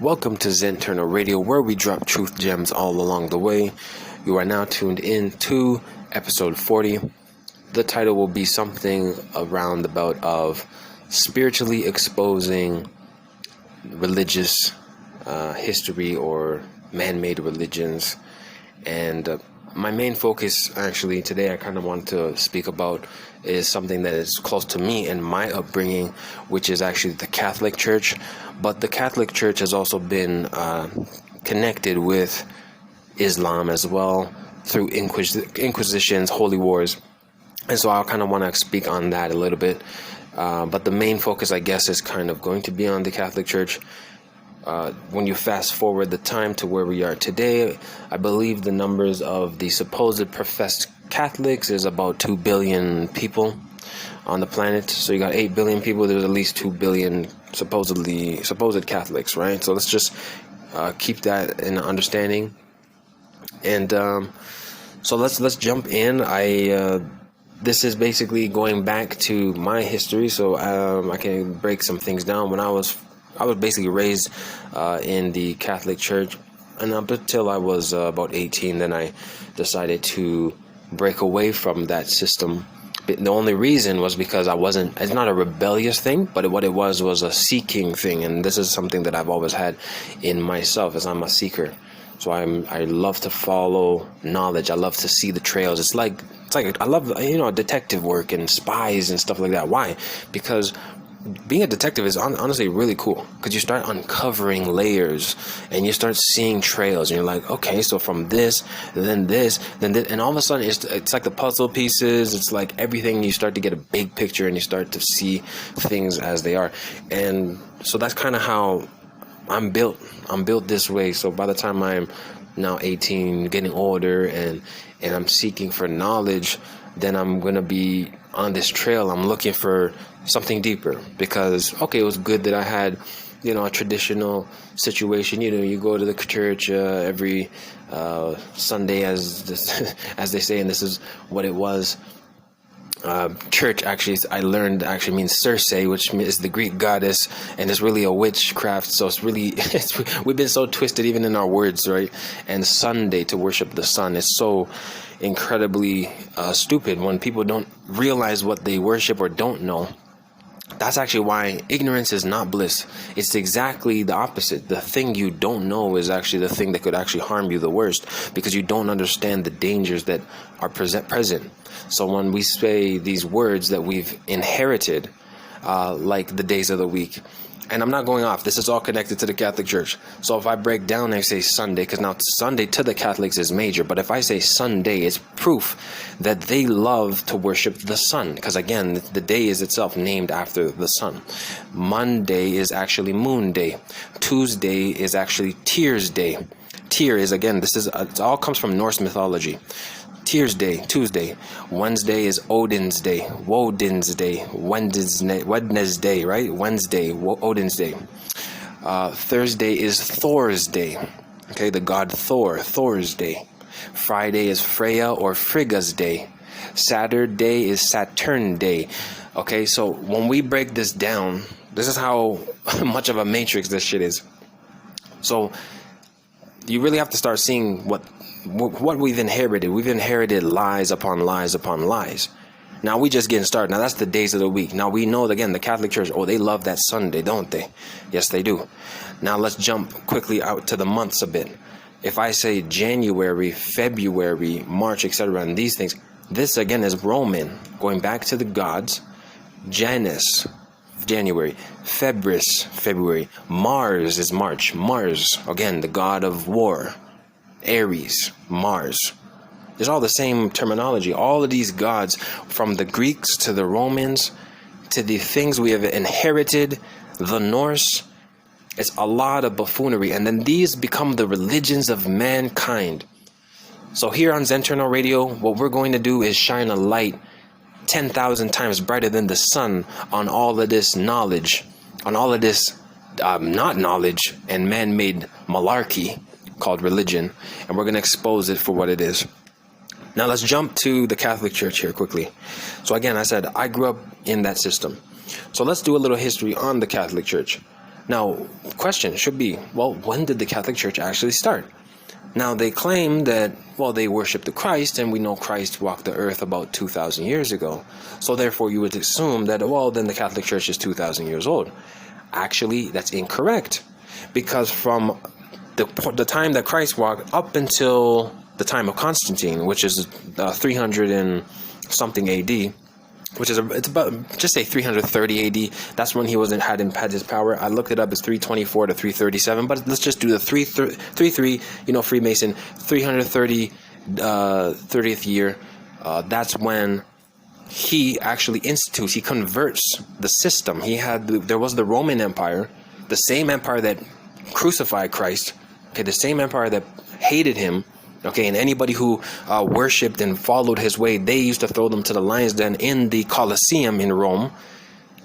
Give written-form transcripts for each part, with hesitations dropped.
Welcome to Zenterno Radio, where we drop truth gems all along the way. You are now tuned in to episode 40. The title will be something around about of spiritually exposing religious history or man-made religions. And my main focus actually today I kind of want to speak about is something that is close to me and my upbringing, which is actually the Catholic Church. But the Catholic Church has also been connected with Islam as well through inquisitions, holy wars. And so I kind of want to speak on that a little bit. But the main focus, I guess, is kind of going to be on the Catholic Church. When you fast forward the time to where we are today, I believe the numbers of the supposed professed Catholics is about 2 billion people on the planet. So you got 8 billion people, there's at least 2 billion supposed Catholics, right? So let's just keep that in understanding. And so let's jump in. This is basically going back to my history, so I can break some things down. When I was basically raised in the Catholic Church, and up until I was about 18, then I decided to break away from that system. The only reason was because it's not a rebellious thing, but what it was a seeking thing. And this is something that I've always had in myself, as I'm a seeker. So I love to follow knowledge. I love to see the trails. It's like I love, detective work and spies and stuff like that. Why? Because being a detective is honestly really cool, because you start uncovering layers and you start seeing trails, and you're like, okay, so from this, then this, and all of a sudden it's like the puzzle pieces. It's like everything, you start to get a big picture and you start to see things as they are. And so that's kind of how I'm built this way. So by the time I'm now 18, getting older, and I'm seeking for knowledge, then I'm going to be on this trail. I'm looking for something deeper, because, okay, it was good that I had, a traditional situation. You go to the church every Sunday, as they say, and this is what it was. Church, actually, I learned, actually means Circe, which is the Greek goddess, and it's really a witchcraft. So it's really, we've been so twisted even in our words, right? And Sunday, to worship the sun, is so incredibly stupid when people don't realize what they worship or don't know. That's actually why ignorance is not bliss. It's exactly the opposite. The thing you don't know is actually the thing that could actually harm you the worst, because you don't understand the dangers that are present. So when we say these words that we've inherited, like the days of the week, and I'm not going off, this is all connected to the Catholic Church. So if I break down and I say Sunday, because now Sunday to the Catholics is major, but if I say Sunday, it's proof that they love to worship the sun, because again, the day is itself named after the sun. Monday is actually Moon Day. Tuesday is actually Tears Day. Tyr is, again, it all comes from Norse mythology. Tears Day, Tuesday. Wednesday is Odin's Day, Woden's Day, Wednesday, right? Wednesday, Odin's Day. Thursday is Thor's Day, okay, the god Thor's Day. Friday is Freya or Frigga's Day. Saturday is Saturn Day. Okay, so when we break this down, this is how much of a matrix this shit is. So you really have to start seeing what we've inherited. We've inherited lies upon lies upon lies. Now we just getting started. Now that's the days of the week. Now we know, again, the Catholic Church, they love that Sunday, don't they? Yes, they do. Now let's jump quickly out to the months a bit. If I say January, February, March, etc., and these things, this again is Roman, going back to the gods. Janus, January. February, February. Mars is March. Mars, again, the god of war. Aries, Mars. It's all the same terminology. All of these gods, from the Greeks to the Romans to the things we have inherited, the Norse, it's a lot of buffoonery. And then these become the religions of mankind. So here on Zenterno Radio, what we're going to do is shine a light 10,000 times brighter than the sun on all of this knowledge, on all of this not knowledge and man-made malarkey called religion, and we're going to expose it for what it is. Now let's jump to the Catholic Church here quickly. So again, I said I grew up in that system. So let's do a little history on the Catholic Church. Now, question should be, well, when did the Catholic Church actually start? Now, they claim that, well, they worship the Christ, and we know Christ walked the earth about 2,000 years ago. So therefore, you would assume that, well, then the Catholic Church is 2,000 years old. Actually, that's incorrect. Because from the time that Christ walked up until the time of Constantine, which is 300 and something AD, which is it's about, just say 330 AD. That's when he had his power. I looked it up. It's 324 to 337, but let's just do the 33. Freemason 330 30th year. That's when he actually institutes. He converts the system. There was the Roman Empire, the same empire that crucified Christ. Okay, the same empire that hated him. Okay, and anybody who worshipped and followed his way, they used to throw them to the lion's den in the Colosseum in Rome,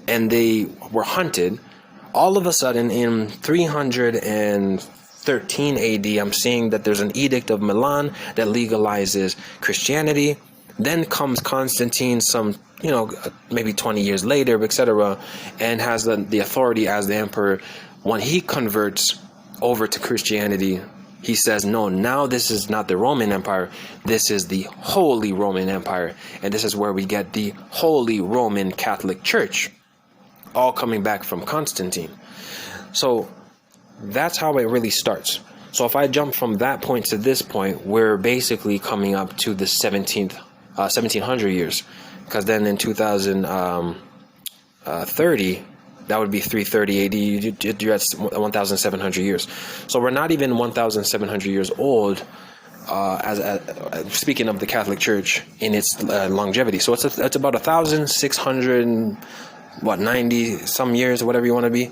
and they were hunted. All of a sudden, in 313 AD, I'm seeing that there's an Edict of Milan that legalizes Christianity. Then comes Constantine, maybe 20 years later, etc., and has the authority as the emperor. When he converts over to Christianity, he says, no, now this is not the Roman Empire. This is the Holy Roman Empire. And this is where we get the Holy Roman Catholic Church, all coming back from Constantine. So that's how it really starts. So if I jump from that point to this point, we're basically coming up to the 1700 years. Because then in 2030, that would be 330 AD. You're at 1,700 years. So we're not even 1,700 years old, as speaking of the Catholic Church in its longevity. So it's about 1,690 some years, whatever you want to be.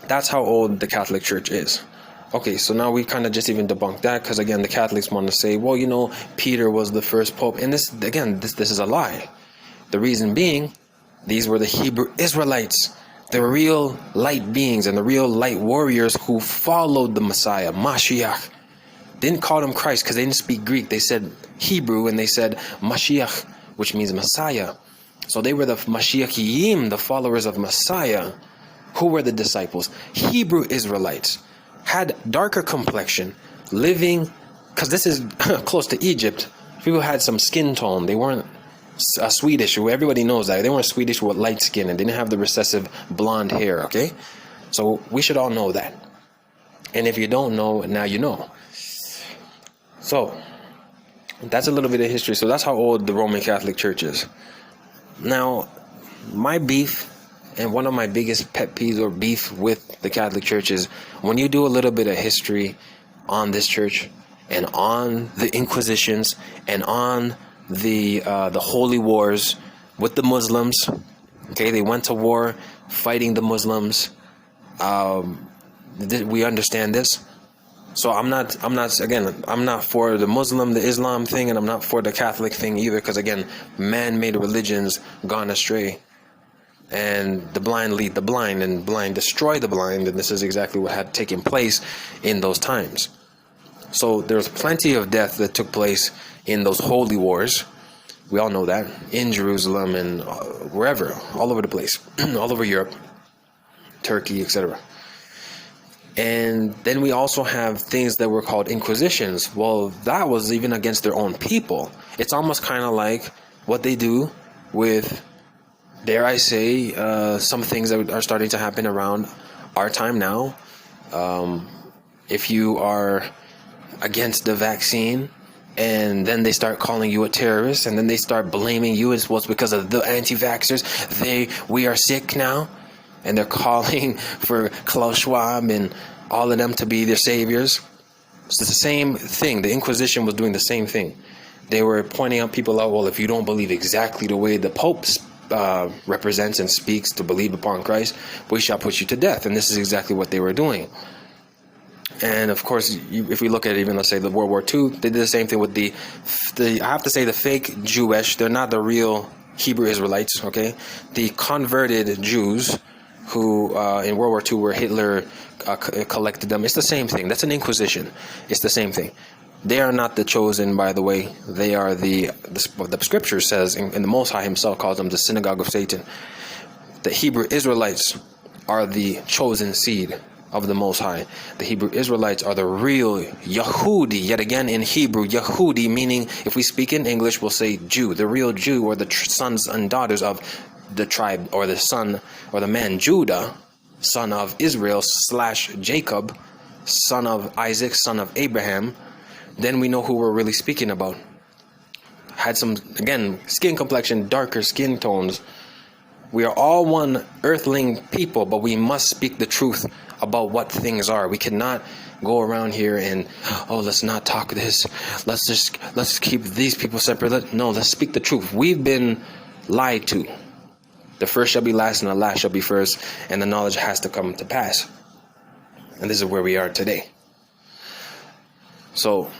That's how old the Catholic Church is. Okay, so now we kind of just even debunked that, because again, the Catholics want to say, well, Peter was the first pope, and this is a lie. The reason being, these were the Hebrew Israelites. The real light beings and the real light warriors who followed the Messiah, Mashiach. Didn't call him Christ because they didn't speak Greek. They said Hebrew, and they said Mashiach, which means Messiah. So they were the Mashiachim, the followers of Messiah. Who were the disciples? Hebrew Israelites. Had darker complexion, living, because this is close to Egypt. People had some skin tone. They weren't Swedish. Everybody knows that. They weren't Swedish with light skin and didn't have the recessive blonde hair, okay? So we should all know that. And if you don't know, now you know. So that's a little bit of history. So that's how old the Roman Catholic Church is. Now, my beef, and one of my biggest pet peeves or beef with the Catholic Church is when you do a little bit of history on this church and on the Inquisitions and on the holy wars with the Muslims. Okay, they went to war fighting the Muslims. We understand this. So I'm not for the Muslim, the Islam thing, and I'm not for the Catholic thing either, because again, man-made religions gone astray, and the blind lead the blind, and blind destroy the blind, and this is exactly what had taken place in those times. So there's plenty of death that took place in those holy wars. We all know that, in Jerusalem and wherever, all over the place, all over Europe, Turkey, etc. And then we also have things that were called Inquisitions. Well, that was even against their own people. It's almost kind of like what they do with, dare I say, some things that are starting to happen around our time now. If you are against the vaccine, and then they start calling you a terrorist, and then they start blaming you as well because of the anti-vaxxers. We are sick now, and they're calling for Klaus Schwab and all of them to be their saviors. It's the same thing. The Inquisition was doing the same thing. They were pointing out people out, well, if you don't believe exactly the way the Pope represents and speaks to believe upon Christ, we shall put you to death. And this is exactly what they were doing. And of course, if we look at even, let's say, the World War II, they did the same thing with the I have to say, the fake Jewish. They're not the real Hebrew Israelites, okay? The converted Jews who in World War II, where Hitler collected them. It's the same thing. That's an Inquisition. It's the same thing. They are not the chosen, by the way. They are the Scripture says, and the Most High Himself calls them the synagogue of Satan. The Hebrew Israelites are the chosen seed of the Most High. The Hebrew Israelites are the real Yehudi. Yet again, in Hebrew, Yehudi meaning, if we speak in English, we'll say Jew. The real Jew, or the sons and daughters of the tribe, or the son, or the man Judah, son of Israel / Jacob, son of Isaac, son of Abraham. Then we know who we're really speaking about. Had some, again, skin complexion, darker skin tones. We are all one earthling people, but we must speak the truth about what things are. We cannot go around here and, let's not talk this. Let's keep these people separate. No, let's speak the truth. We've been lied to. The first shall be last and the last shall be first, and the knowledge has to come to pass. And this is where we are today. So,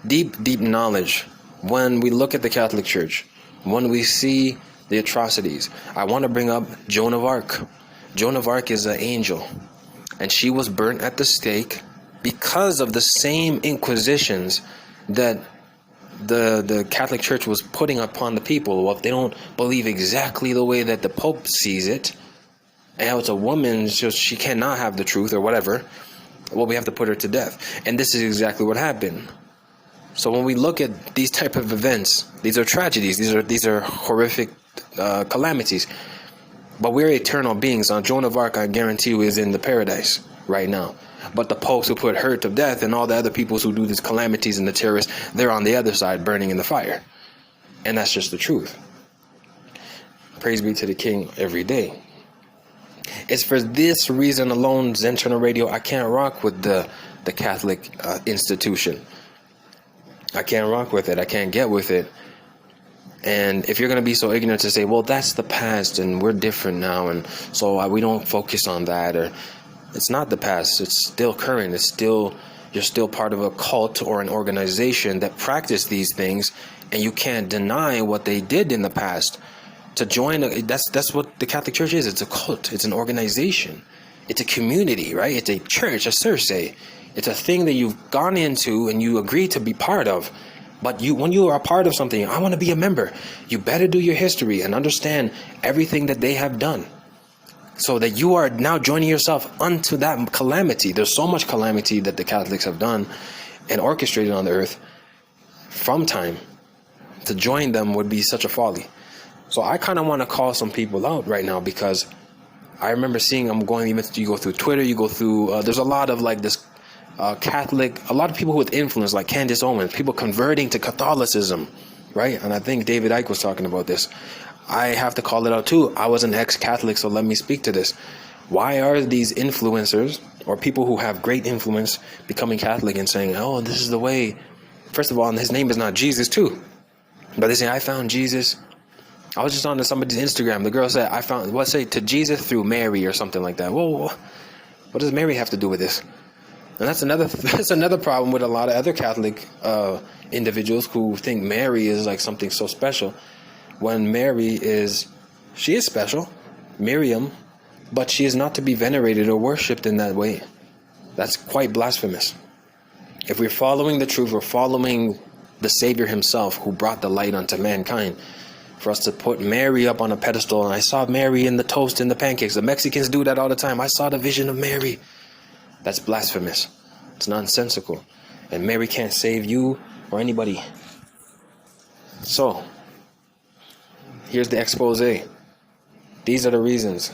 deep knowledge. When we look at the Catholic Church, when we see the atrocities, I want to bring up Joan of Arc. Joan of Arc is an angel, and she was burnt at the stake because of the same inquisitions that the Catholic Church was putting upon the people. Well, if they don't believe exactly the way that the Pope sees it, and it's a woman, so she cannot have the truth or whatever, well, we have to put her to death. And this is exactly what happened. So when we look at these type of events, these are tragedies, these are horrific calamities. But we're eternal beings. Joan of Arc, I guarantee you, is in the paradise right now. But the popes who put her to death and all the other people who do these calamities and the terrorists, they're on the other side burning in the fire. And that's just the truth. Praise be to the King every day. It's for this reason alone, Zen Radio, I can't rock with the Catholic institution. I can't rock with it. I can't get with it. And if you're going to be so ignorant to say, well, that's the past and we're different now, and so we don't focus on that, or it's not the past, it's still current, you're still part of a cult or an organization that practice these things, and you can't deny what they did in the past. To join, that's what the Catholic Church is. It's a cult, it's an organization, it's a community, right? It's a church, a circe. It's a thing that you've gone into and you agree to be part of. But when you are a part of something, I want to be a member, you better do your history and understand everything that they have done, so that you are now joining yourself unto that calamity. There's so much calamity that the Catholics have done and orchestrated on the earth from time. To join them would be such a folly. So I kind of want to call some people out right now, because I remember seeing, you go through Twitter, you go through, there's a lot of like this Catholic, a lot of people with influence, like Candace Owens, people converting to Catholicism, right? And I think David Icke was talking about this. I have to call it out too. I was an ex-Catholic, so let me speak to this. Why are these influencers or people who have great influence becoming Catholic and saying, oh, this is the way? First of all, his name is not Jesus too. But they say, I found Jesus. I was just on somebody's Instagram. The girl said, to Jesus through Mary or something like that. Whoa, what does Mary have to do with this? And that's another problem with a lot of other Catholic individuals who think Mary is like something so special, when she is special, Miriam, but she is not to be venerated or worshipped in that way. That's quite blasphemous. If we're following the truth, we're following the Savior himself, who brought the light unto mankind. For us to put Mary up on a pedestal, and I saw Mary in the toast and the pancakes. The Mexicans do that all the time. I saw the vision of Mary. That's blasphemous. It's nonsensical. And Mary can't save you or anybody. So, here's the expose. These are the reasons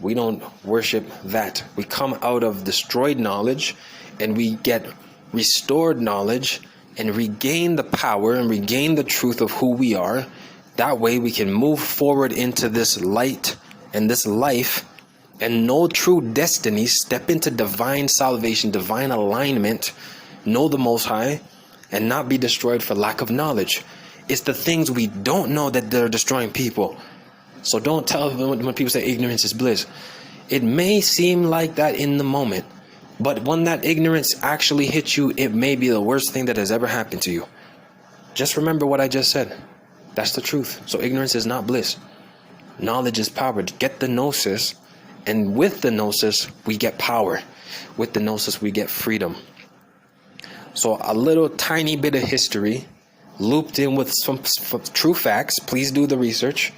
we don't worship that. We come out of destroyed knowledge and we get restored knowledge and regain the power and regain the truth of who we are. That way we can move forward into this light and this life and know true destiny, step into divine salvation, divine alignment, know the Most High, and not be destroyed for lack of knowledge. It's the things we don't know that they're destroying people. So don't tell when people say ignorance is bliss. It may seem like that in the moment, but when that ignorance actually hits you, it may be the worst thing that has ever happened to you. Just remember what I just said. That's the truth. So ignorance is not bliss. Knowledge is power. Get the gnosis. And with the gnosis, we get power. With the gnosis, we get freedom. So a little tiny bit of history looped in with some true facts. Please do the research.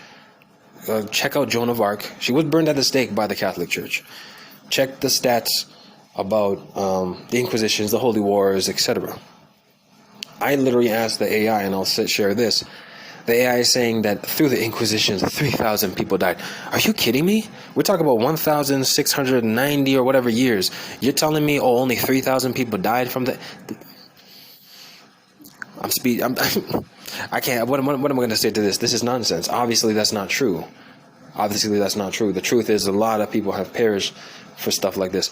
check out Joan of Arc. She was burned at the stake by the Catholic Church. Check the stats about the Inquisitions, the Holy Wars, etc. I literally asked the AI, and I'll share this. The AI is saying that through the Inquisitions, 3,000 people died. Are you kidding me? We're talking about 1,690 or whatever years. You're telling me, oh, only 3,000 people died from the... I can't. What am I going to say to this? This is nonsense. Obviously, that's not true. The truth is a lot of people have perished for stuff like this.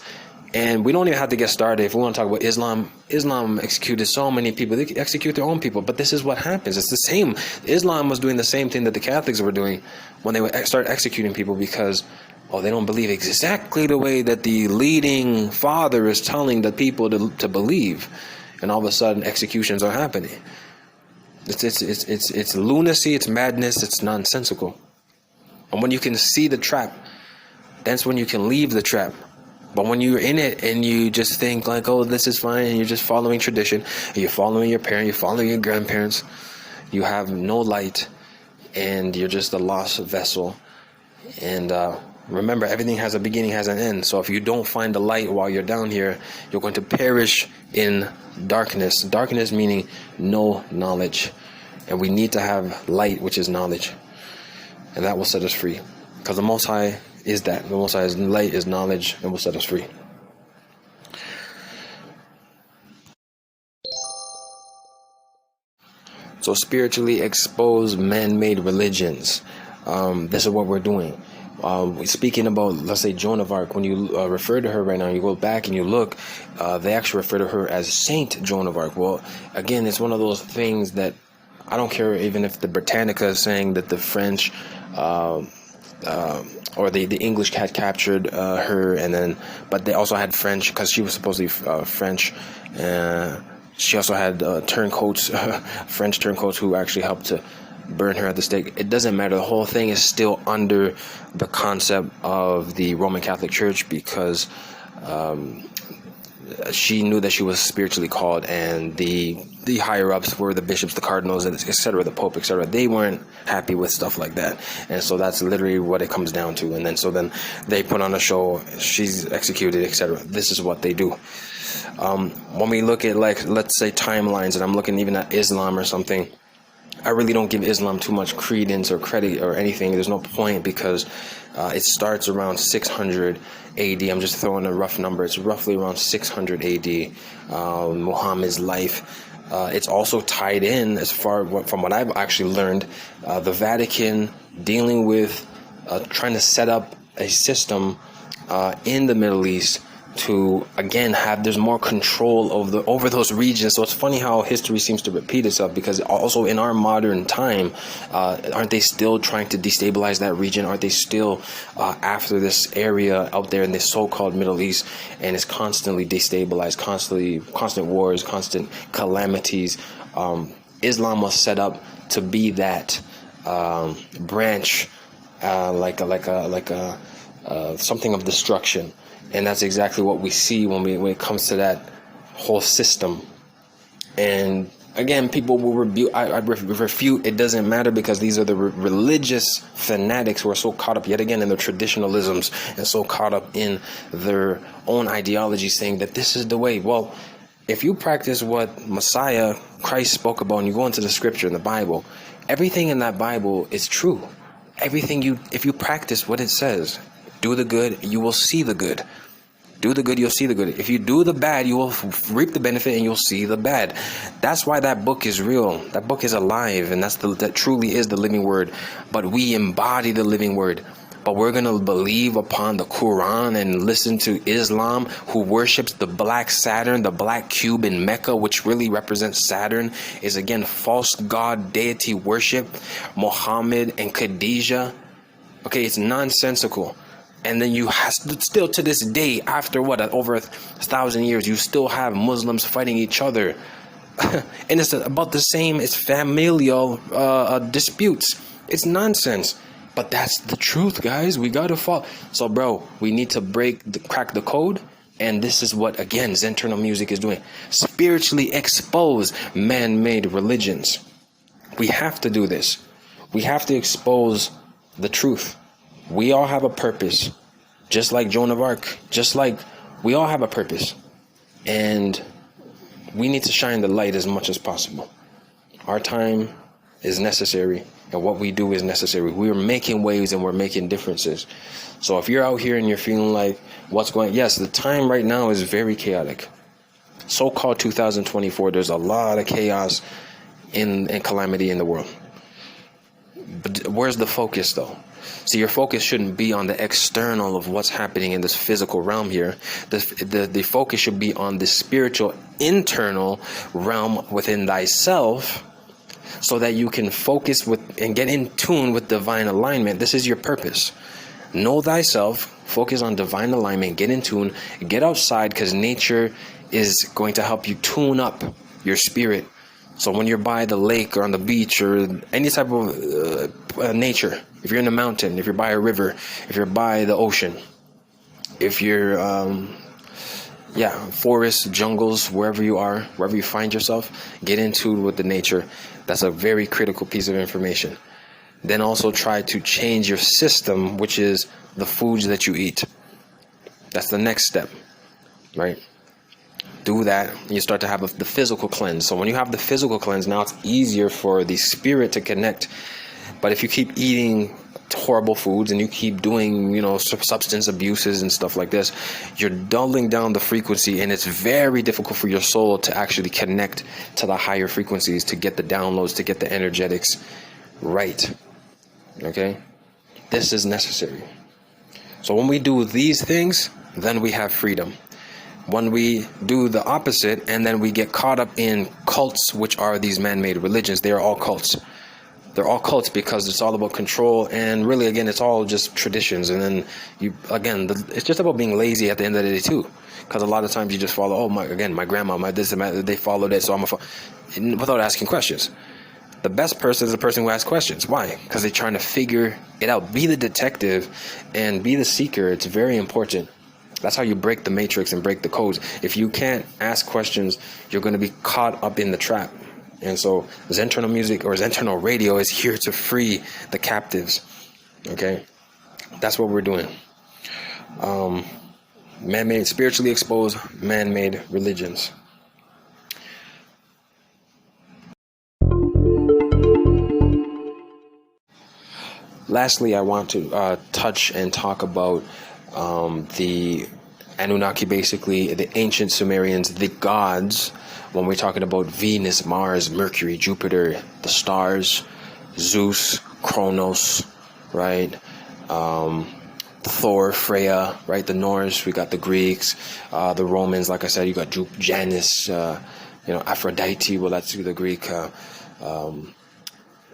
And we don't even have to get started. If we want to talk about Islam executed so many people. They execute their own people. But this is what happens. It's the same. Islam was doing the same thing that the Catholics were doing when they would start executing people because, they don't believe exactly the way that the leading father is telling the people to believe. And all of a sudden, executions are happening. It's lunacy, it's madness, it's nonsensical. And when you can see the trap, that's when you can leave the trap. But when you're in it and you just think like, oh, this is fine, and you're just following tradition, and you're following your parents, you're following your grandparents, you have no light, and you're just a lost vessel. And remember, everything has a beginning, has an end. So if you don't find the light while you're down here, you're going to perish in darkness. Darkness meaning no knowledge. And we need to have light, which is knowledge. And that will set us free. Because the Most High is that. The Most High's light is knowledge and will set us free. So spiritually exposed man-made religions. This is what we're doing. Speaking about, let's say, Joan of Arc, when you refer to her right now, you go back and you look, they actually refer to her as Saint Joan of Arc. Well, again, it's one of those things that I don't care even if the Britannica is saying that the French or the English had captured her, but they also had French because she was supposedly French. She also had turncoats, French turncoats, who actually helped to burn her at the stake. It doesn't matter. The whole thing is still under the concept of the Roman Catholic Church because she knew that she was spiritually called, and the higher ups were the bishops, the cardinals, etc., the pope, etc. They weren't happy with stuff like that, and so that's literally what it comes down to. And then they put on a show, she's executed, etc. This is what they do. When we look at, like, let's say timelines, and I'm looking even at Islam or something, I really don't give Islam too much credence or credit or anything. There's no point because it starts around 600 AD. I'm just throwing a rough number. It's roughly around 600 AD, Muhammad's life. It's also tied in, as far from what I've actually learned, the Vatican dealing with trying to set up a system in the Middle East to, again, there's more control over those regions. So it's funny how history seems to repeat itself, because also in our modern time, aren't they still trying to destabilize that region? Aren't they still after this area out there in this so-called Middle East, and it's constantly destabilized, constant wars, constant calamities? Islam was set up to be that branch, like a something of destruction. And that's exactly what we see when it comes to that whole system. And again, people will refute. It doesn't matter, because these are the religious fanatics who are so caught up yet again in their traditionalisms and so caught up in their own ideology, saying that this is the way. Well, if you practice what Messiah, Christ, spoke about, and you go into the scripture in the Bible, everything in that Bible is true. If you practice what it says, do the good, you will see the good. Do the good, you'll see the good. If you do the bad, you will reap the benefit and you'll see the bad. That's why that book is real. That book is alive, and that truly is the living word. But we embody the living word. But we're going to believe upon the Quran and listen to Islam, who worships the black Saturn, the black cube in Mecca, which really represents Saturn, is again false god deity worship, Muhammad and Khadijah. Okay, it's nonsensical. And then you have still to this day, after over 1,000 years, you still have Muslims fighting each other. And it's about the same. It's familial disputes. It's nonsense. But that's the truth, guys. We got to fall. So, bro, we need to crack the code. And this is what, again, Zenternal music is doing. Spiritually expose man-made religions. We have to do this. We have to expose the truth. We all have a purpose, just like Joan of Arc, just like we all have a purpose. And we need to shine the light as much as possible. Our time is necessary, and what we do is necessary. We're making waves and we're making differences. So if you're out here and you're feeling like yes, the time right now is very chaotic. So-called 2024, there's a lot of chaos and calamity in the world. But where's the focus, though? See, your focus shouldn't be on the external of what's happening in this physical realm here. The focus should be on the spiritual internal realm within thyself, so that you can focus with and get in tune with divine alignment. This is your purpose. Know thyself, focus on divine alignment, get in tune, get outside, because nature is going to help you tune up your spirit. So when you're by the lake or on the beach or any type of nature, if you're in a mountain, if you're by a river, if you're by the ocean, if you're forests, jungles, wherever you are, wherever you find yourself, get in tune with the nature. That's a very critical piece of information. Then also try to change your system, which is the foods that you eat. That's the next step, right? Do that, and you start to have the physical cleanse. So when you have the physical cleanse, now it's easier for the spirit to connect. But if you keep eating horrible foods and you keep doing, substance abuses and stuff like this, you're dulling down the frequency, and it's very difficult for your soul to actually connect to the higher frequencies, to get the downloads, to get the energetics right. Okay? This is necessary. So when we do these things, then we have freedom. When we do the opposite, and then we get caught up in cults, which are these man-made religions, they are all cults. They're all cults because it's all about control, and really, again, it's all just traditions. And then it's just about being lazy at the end of the day too, because a lot of times you just follow. My grandma, they followed it, so without asking questions. The best person is the person who asks questions. Why? Because they're trying to figure it out. Be the detective and be the seeker. It's very important. That's how you break the matrix and break the codes. If you can't ask questions, you're going to be caught up in the trap. And so Zentrano music or Zentrano radio is here to free the captives. Okay? That's what we're doing. Man-made, spiritually exposed, man-made religions. Lastly, I want to touch and talk about the Anunnaki, basically the ancient Sumerians, the gods. When we're talking about Venus, Mars, Mercury, Jupiter, the stars, Zeus, Kronos, right? Thor, Freya, right? The Norse, we got the Greeks, the Romans, like I said, you got Janus, Aphrodite, well, that's the Greek,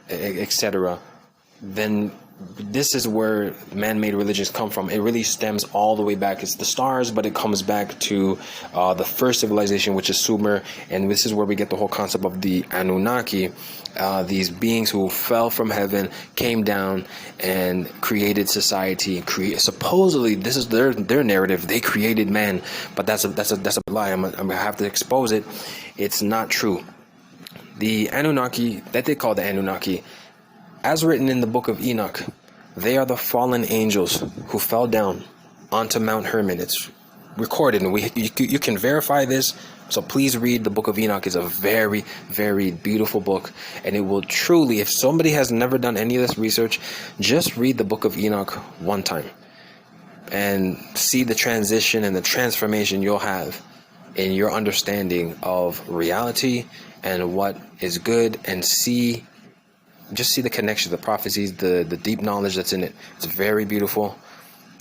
etc. Then this is where man-made religions come from. It really stems all the way back. It's the stars, but it comes back to the first civilization, which is Sumer, and this is where we get the whole concept of the Anunnaki, these beings who fell from heaven, came down, and created society. Supposedly, this is their narrative. They created man, but that's a lie. I'm gonna have to expose it. It's not true. The Anunnaki that they call the Anunnaki, as written in the book of Enoch, they are the fallen angels who fell down onto Mount Hermon. It's recorded, and you can verify this. So please read the book of Enoch. It's a very, very beautiful book, and it will truly, if somebody has never done any of this research, just read the book of Enoch one time and see the transition and the transformation you'll have in your understanding of reality and what is good, and just see the connection, the prophecies, the deep knowledge that's in it. It's very beautiful.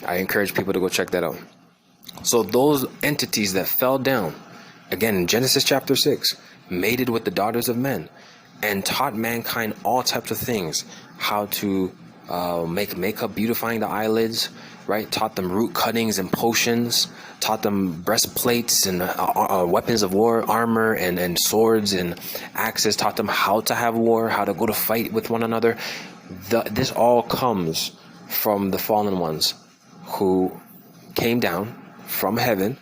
I encourage people to go check that out. So those entities that fell down, again, in Genesis chapter 6, mated with the daughters of men and taught mankind all types of things, how to make makeup, beautifying the eyelids, right? Taught them root cuttings and potions, taught them breastplates and weapons of war, armor and swords and axes, taught them how to have war, how to go to fight with one another. This all comes from the fallen ones who came down from heaven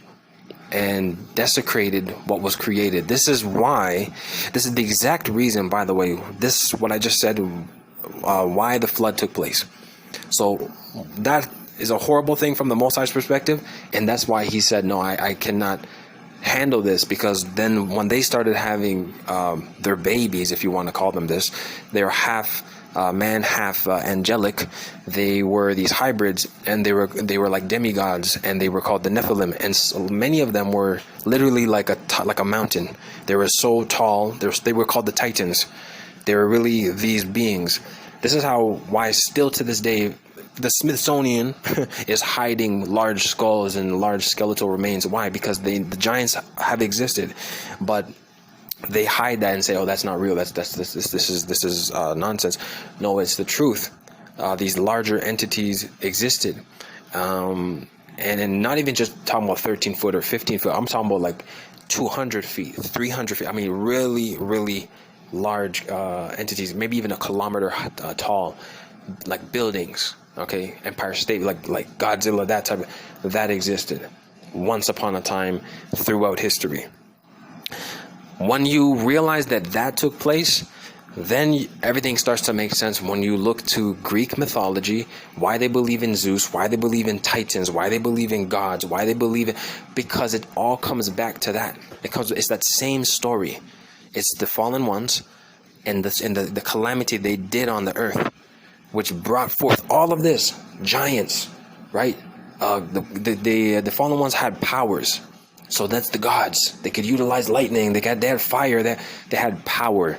and desecrated what was created. This is the exact reason, by the way, what I just said, why the flood took place. So that is a horrible thing from the Most High's perspective, and that's why he said, no, I cannot handle this, because then when they started having their babies, if you want to call them this, they're half man, half angelic. They were these hybrids, and they were like demigods, and they were called the Nephilim, and so many of them were literally like a mountain. They were so tall. They were called the Titans. They were really these beings. This is why still to this day the Smithsonian is hiding large skulls and large skeletal remains. Why? Because the giants have existed, but they hide that and say, "Oh, that's not real. This is nonsense." No, it's the truth. These larger entities existed, and not even just talking about 13 foot or 15 foot. I'm talking about like 200 feet, 300 feet. I mean, really, really large entities, maybe even a kilometer tall, like buildings. Okay, Empire State, like Godzilla, that existed once upon a time throughout history. When you realize that took place, then everything starts to make sense. When you look to Greek mythology, why they believe in Zeus, why they believe in Titans, why they believe in gods, why they believe in, because it all comes back to that. It's that same story. It's the fallen ones and the calamity they did on the earth, which brought forth all of this. Giants, right? The fallen ones had powers. So that's the gods. They could utilize lightning. They had fire. They had power.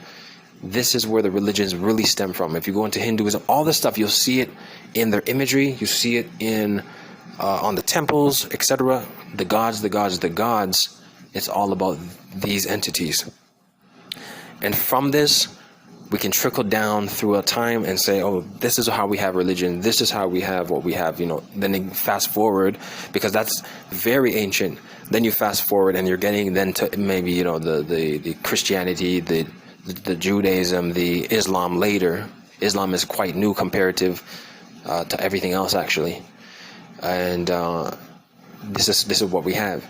This is where the religions really stem from. If you go into Hinduism, all this stuff, you'll see it in their imagery. You see it in on the temples, etc. The gods. It's all about these entities. And from this, we can trickle down through a time and say, oh, this is how we have religion. This is how we have what we have, Then you fast forward, because that's very ancient. Then you fast forward and you're getting then to maybe, the Christianity, the Judaism, the Islam later. Islam is quite new comparative to everything else, actually. And this is what we have.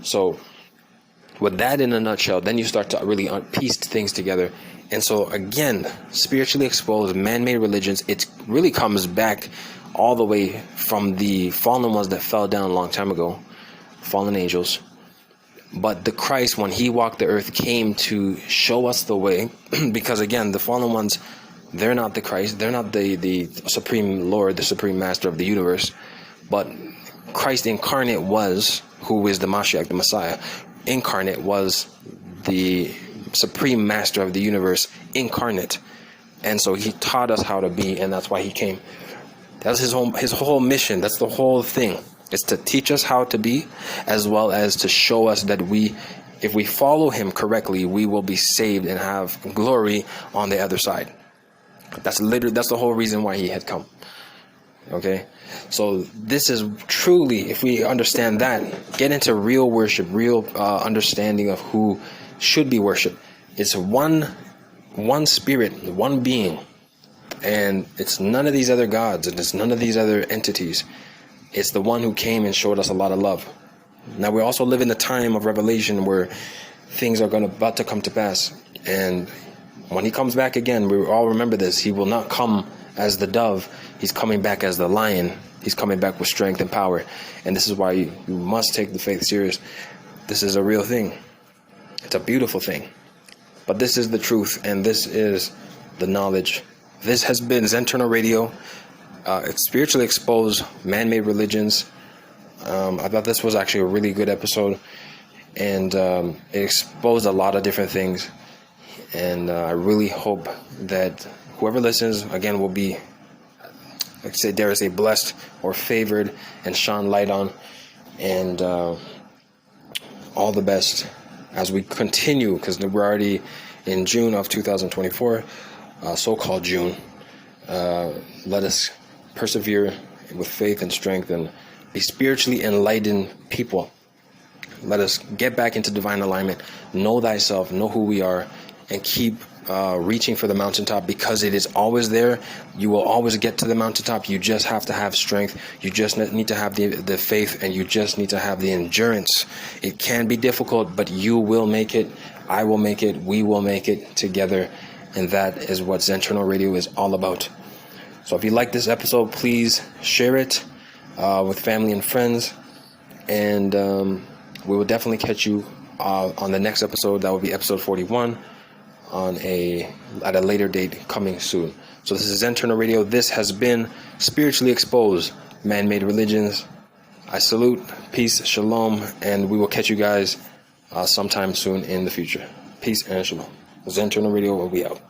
So with that in a nutshell, then you start to really piece things together. And so again, spiritually exposed man-made religions, it really comes back all the way from the fallen ones that fell down a long time ago, fallen angels. But the Christ, when he walked the earth, came to show us the way, because again, the fallen ones, they're not the Christ, they're not the supreme Lord, the supreme master of the universe, but Christ incarnate was, who is the Mashiach, the Messiah, incarnate was the supreme master of the universe incarnate. And so he taught us how to be, and that's why he came. That's his whole mission. That's the whole thing. It's to teach us how to be, as well as to show us that if we follow him correctly, we will be saved and have glory on the other side. That's the whole reason why he had come. Okay, so this is truly, if we understand that, get into real worship, real understanding of who should be worshipped. It's one spirit, one being, and it's none of these other gods, and it's none of these other entities. It's the one who came and showed us a lot of love. Now we also live in the time of revelation where things are about to come to pass, and when he comes back again, we all remember this. He will not come as the dove. He's coming back as the lion. He's coming back with strength and power. And this is why you must take the faith serious. This is a real thing. It's a beautiful thing. But this is the truth, and this is the knowledge. This has been Zenterno Radio. It's spiritually exposed man-made religions. I thought this was actually a really good episode, and it exposed a lot of different things. And I really hope that whoever listens, again, will be, dare I say, blessed or favored and shone light on. And all the best as we continue, because we're already in June of 2024, so-called June. Let us persevere with faith and strength and be spiritually enlightened people. Let us get back into divine alignment, know thyself, know who we are, and keep reaching for the mountaintop, because it is always there. You will always get to the mountaintop. You just have to have strength. You just need to have the faith, and you just need to have the endurance. It can be difficult, but you will make it. I will make it. We will make it together. And that is what Zenterno Radio is all about. So if you like this episode, please share it with family and friends. And we will definitely catch you on the next episode. That will be episode 41 at a later date coming soon. So this is Zen Radio. This has been Spiritually Exposed, Man-Made Religions. I salute, peace, shalom, and we will catch you guys sometime soon in the future. Peace and shalom. Zen Radio will be out.